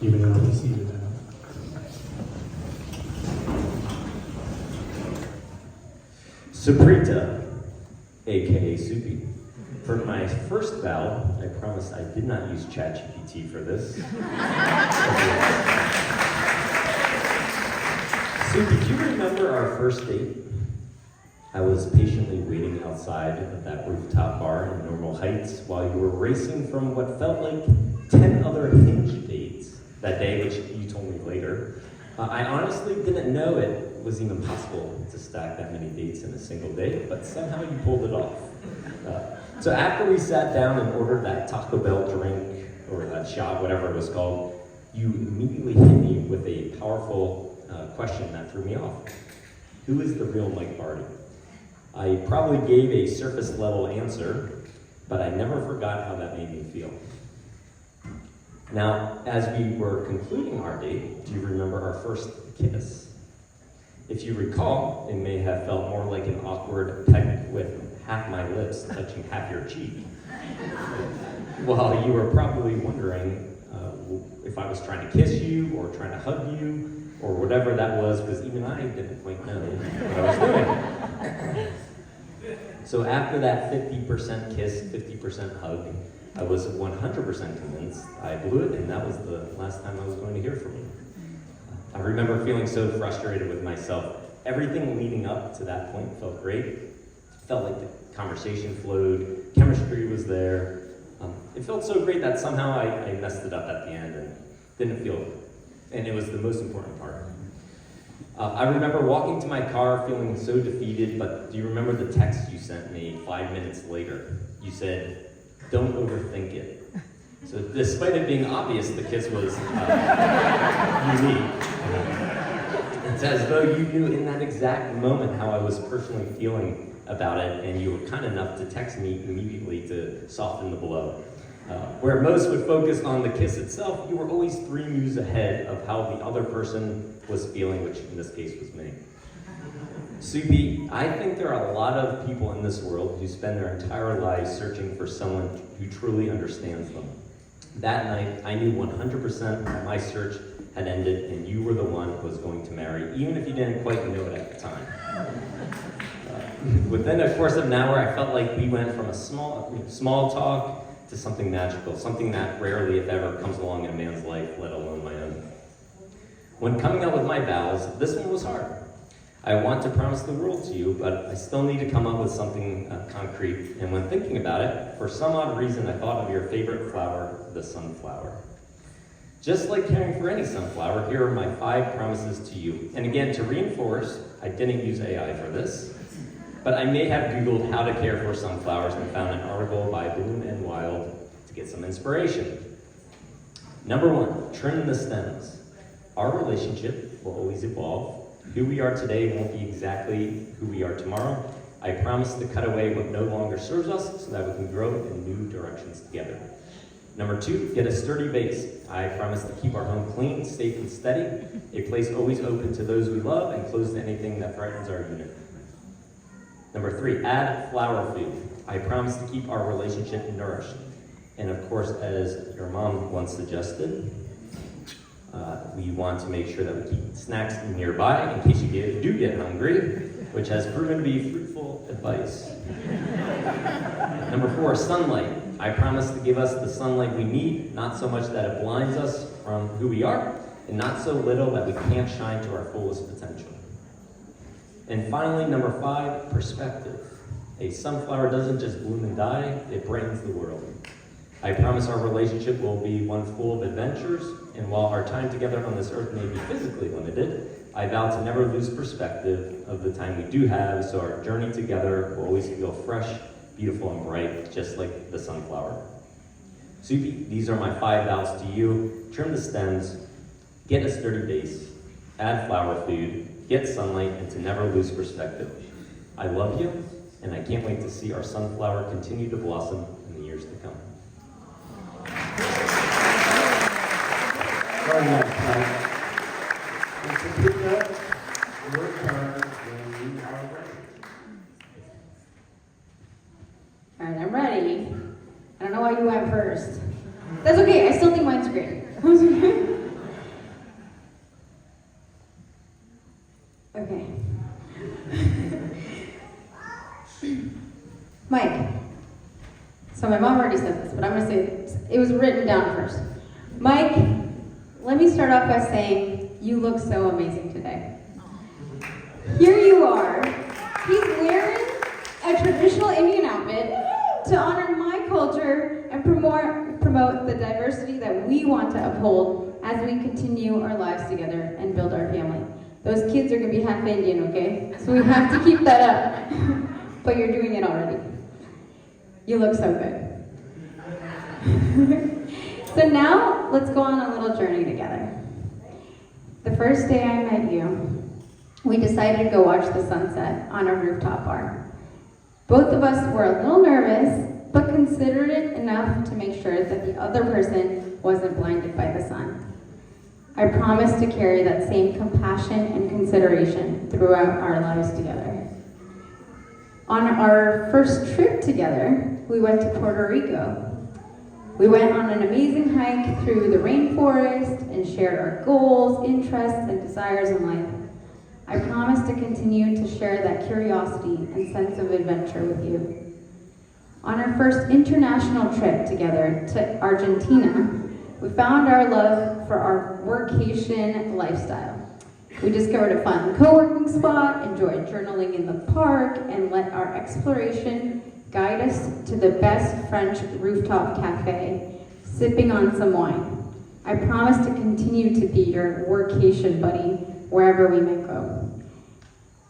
You may all be seated now. Supreeta, aka Supi. For my first vow, I promised I did not use ChatGPT for this. Supi, do you remember our first date? I was patiently waiting outside of that rooftop bar in Normal Heights while you were racing from what felt like 10 other Hinge dates that day, which you told me later. I honestly didn't know it was even possible to stack that many dates in a single day, but somehow you pulled it off. So after we sat down and ordered that Taco Bell drink, or that shot, whatever it was called, you immediately hit me with a powerful question that threw me off. Who is the real Mike Barty? I probably gave a surface level answer, but I never forgot how that made me feel. Now, as we were concluding our date, do you remember our first kiss? If you recall, it may have felt more like an awkward peck with half my lips touching half your cheek. While you were probably wondering if I was trying to kiss you or trying to hug you or whatever that was, because even I didn't quite know what I was doing. So after that 50% kiss, 50% hug, I was 100% convinced I blew it, and that was the last time I was going to hear from you. I remember feeling so frustrated with myself. Everything leading up to that point felt great. It felt like the conversation flowed, chemistry was there. It felt so great that somehow I messed it up at the end and didn't feel it. And it was the most important part. I remember walking to my car feeling so defeated, but do you remember the text you sent me 5 minutes later? You said, "Don't overthink it." So despite it being obvious the kiss was unique, it's as though you knew in that exact moment how I was personally feeling about it, and you were kind enough to text me immediately to soften the blow. Where most would focus on the kiss itself, you were always 3 moves ahead of how the other person was feeling, which in this case was me. Supi, I think there are a lot of people in this world who spend their entire lives searching for someone who truly understands them. That night, I knew 100% that my search had ended and you were the one who was going to marry, even if you didn't quite know it at the time. Within a course of an hour, I felt like we went from a small talk to something magical, something that rarely, if ever, comes along in a man's life, let alone my own. When coming up with my vows, this one was hard. I want to promise the world to you, but I still need to come up with something concrete. And when thinking about it, for some odd reason, I thought of your favorite flower, the sunflower. Just like caring for any sunflower, here are my 5 promises to you. And again, to reinforce, I didn't use AI for this, but I may have Googled how to care for sunflowers and found an article by Bloom and Wild to get some inspiration. Number 1, trim the stems. Our relationship will always evolve. Who we are today won't be exactly who we are tomorrow. I promise to cut away what no longer serves us so that we can grow in new directions together. Number 2, get a sturdy base. I promise to keep our home clean, safe, and steady, a place always open to those we love and closed to anything that threatens our unit. Number 3, add flower food. I promise to keep our relationship nourished. And of course, as your mom once suggested, we want to make sure that we keep snacks nearby in case you do get hungry, which has proven to be fruitful advice. Number 4, sunlight. I promise to give us the sunlight we need, not so much that it blinds us from who we are, and not so little that we can't shine to our fullest potential. And finally, number 5, perspective. A sunflower doesn't just bloom and die, it brightens the world. I promise our relationship will be one full of adventures, and while our time together on this earth may be physically limited, I vow to never lose perspective of the time we do have, so our journey together will always feel fresh, beautiful, and bright, just like the sunflower. Supi, these are my 5 vows to you. Trim the stems, get a sturdy base, add flower food, get sunlight, and to never lose perspective. I love you, and I can't wait to see our sunflower continue to blossom in the years to come. Very nice, Mike. And Supreeta, your turn when you are ready. All right, I'm ready. I don't know why you went first. That's okay, I still think mine's great. Mike. So my mom already said this, but I'm going to say it was written down first. Mike, let me start off by saying you look so amazing today. Here you are. He's wearing a traditional Indian outfit to honor my culture and promote the diversity that we want to uphold as we continue our lives together and build our family. Those kids are going to be half Indian, okay? So we have to keep that up. But you're doing it already. You look so good. So now, let's go on a little journey together. The first day I met you, we decided to go watch the sunset on a rooftop bar. Both of us were a little nervous, but considerate enough to make sure that the other person wasn't blinded by the sun. I promised to carry that same compassion and consideration throughout our lives together. On our first trip together, we went to Puerto Rico. We went on an amazing hike through the rainforest and shared our goals, interests, and desires in life. I promise to continue to share that curiosity and sense of adventure with you. On our first international trip together to Argentina, we found our love for our workation lifestyle. We discovered a fun co-working spot, enjoyed journaling in the park, and let our exploration guide us to the best French rooftop cafe, sipping on some wine. I promise to continue to be your workation buddy wherever we may go.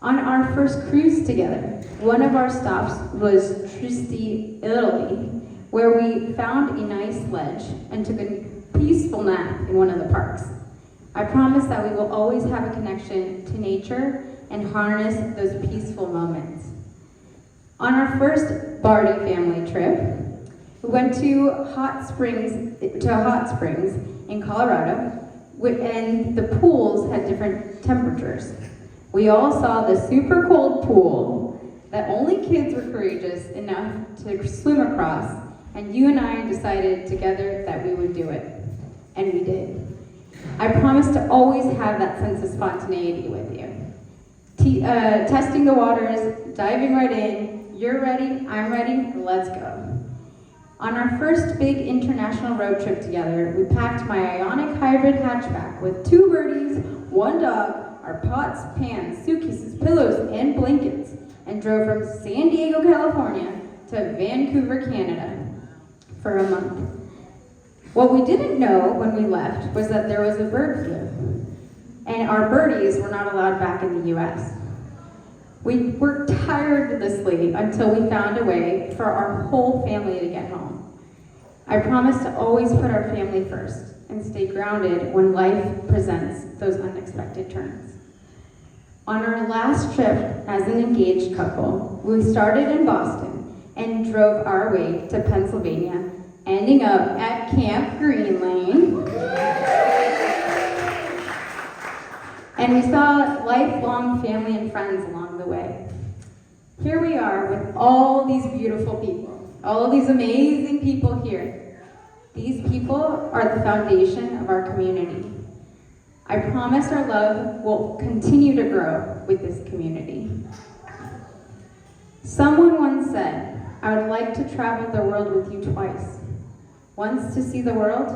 On our first cruise together, one of our stops was Trieste, Italy, where we found a nice ledge and took a peaceful nap in one of the parks. I promise that we will always have a connection to nature and harness those peaceful moments. On our first Barty family trip, we went to a hot springs in Colorado, and the pools had different temperatures. We all saw the super cold pool that only kids were courageous enough to swim across, and you and I decided together that we would do it, and we did. I promise to always have that sense of spontaneity with you. Testing the waters, diving right in, you're ready, I'm ready, let's go. On our first big international road trip together, we packed my Ioniq hybrid hatchback with 2 birdies, 1 dog, our pots, pans, suitcases, pillows, and blankets, and drove from San Diego, California to Vancouver, Canada for a month. What we didn't know when we left was that there was a bird flu, and our birdies were not allowed back in the US. We worked tirelessly until we found a way for our whole family to get home. I promise to always put our family first and stay grounded when life presents those unexpected turns. On our last trip as an engaged couple, we started in Boston and drove our way to Pennsylvania, ending up at Camp Green Lane. And we saw lifelong family and friends along the way. Here we are with all these beautiful people, all of these amazing people here. These people are the foundation of our community. I promise our love will continue to grow with this community. Someone once said, I would like to travel the world with you twice. Once to see the world,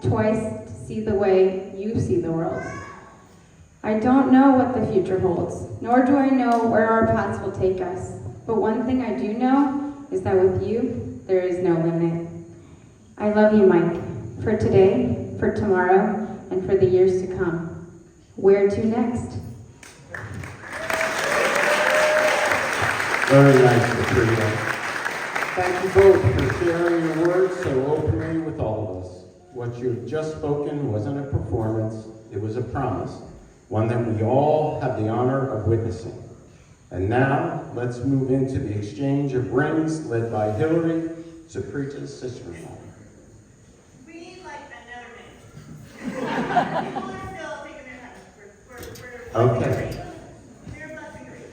twice to see the way you see the world. I don't know what the future holds, nor do I know where our paths will take us. But one thing I do know is that with you, there is no limit. I love you, Mike, for today, for tomorrow, and for the years to come. Where to next? Very nice, Supreeta. Thank you both for sharing your words so openly with all of us. What you have just spoken wasn't a performance, it was a promise, one that we all have the honor of witnessing. And now, let's move into the exchange of rings led by Hillary, Supreeta's sister-in-law. We need like another minute. People are still taking their time. Okay. We're blessing great.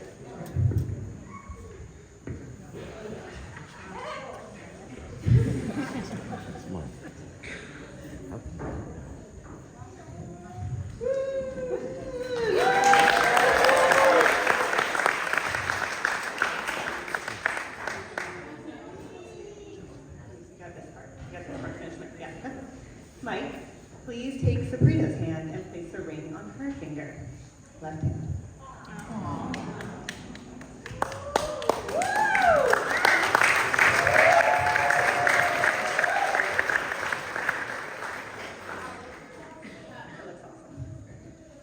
Mike, please take Supreeta's hand and place the ring on her finger. Left hand.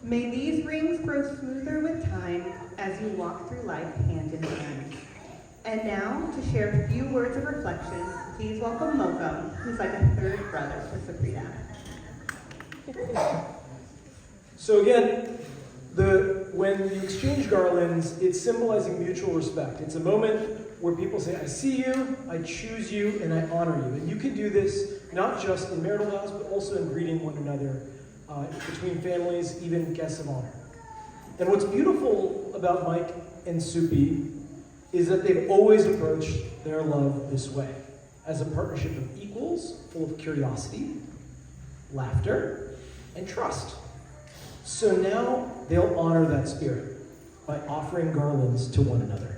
May these rings grow smoother with time as you walk through life hand in hand. And now, to share a few words of reflection, please welcome Malcolm, who's like a third brother to Supreeta. So again, when you exchange garlands, it's symbolizing mutual respect. It's a moment where people say, I see you, I choose you, and I honor you. And you can do this not just in marital vows, but also in greeting one another between families, even guests of honor. And what's beautiful about Mike and Supi is that they've always approached their love this way, as a partnership of equals, full of curiosity, laughter, and trust. So now they'll honor that spirit by offering garlands to one another.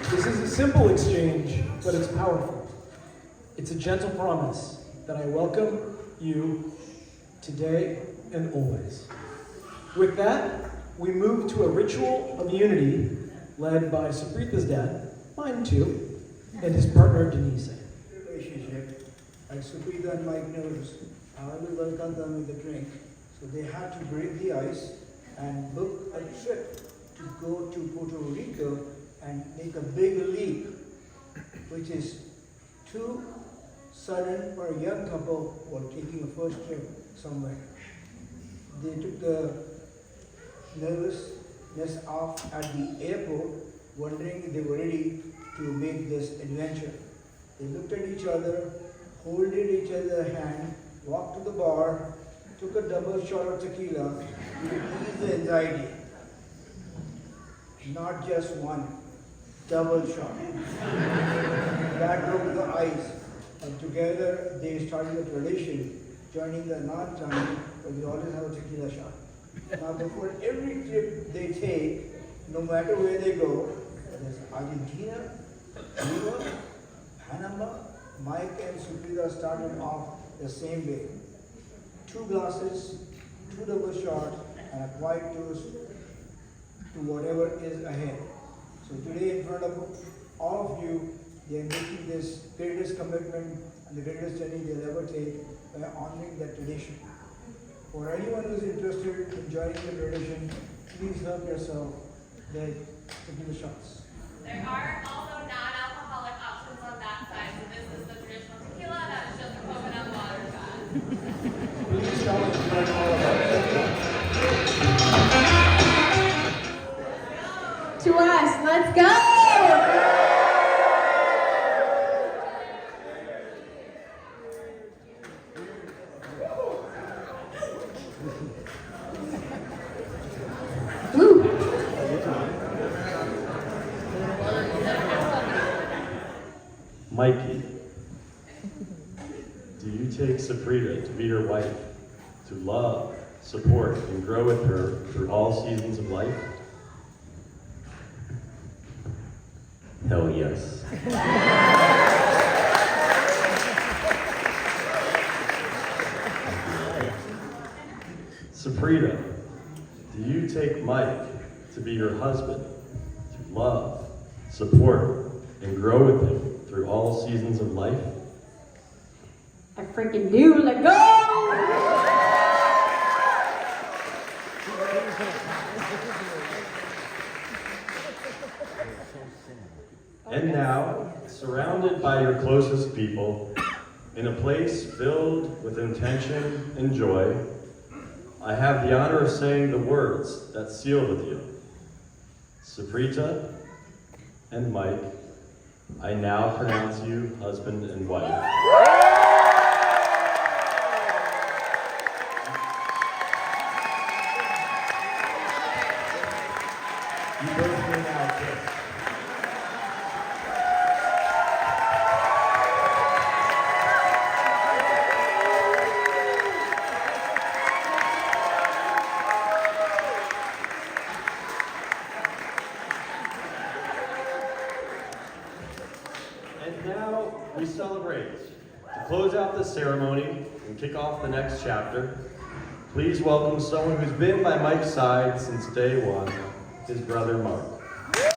This is a simple exchange, but it's powerful. It's a gentle promise that I welcome you today and always. With that, we move to a ritual of unity led by Supreeta's dad, mine too, and his partner Denise. Relationship, as Supreeta and Mike knows, I will welcome them with a drink. So they had to break the ice and book a trip to go to Puerto Rico and make a big leap, which is too sudden for a young couple who are taking a first trip somewhere. They took the nervousness off at the airport, wondering if they were ready to make this adventure. They looked at each other, holded each other's hand, walked to the bar, took a double shot of tequila to ease the anxiety. Not just one, double shot. That broke the ice, and together they started a tradition, joining the non-time where we always have a tequila shot. Now before every trip they take, no matter where they go, whether it's Argentina, Cuba, Panama, Mike and Supreeta started off the same way. 2 glasses, 2 double shots, and a quiet toast to whatever is ahead. So today in front of all of you, they are making this greatest commitment and the greatest journey they'll ever take by honoring that tradition. For anyone who is interested in joining the tradition, please help yourself with tequila shots. There are also non-alcoholic options on that side. So this is the traditional tequila, that is just a coconut water shot. Please shout to join all of us. To us, let's go! Woo! Mikey, do you take Supreeta to be your wife, to love, support, and grow with her through all seasons of life? Hell yes. Supreeta, do you take Mike to be your husband, to love, support, and grow with him through all seasons of life? I freaking do. Let go! And now, surrounded by your closest people, in a place filled with intention and joy, I have the honor of saying the words that seal the deal. Supreeta and Mike, I now pronounce you husband and wife. You both may now kiss. And now we celebrate. To close out the ceremony and kick off the next chapter, please welcome someone who's been by Mike's side since day one, his brother Mark.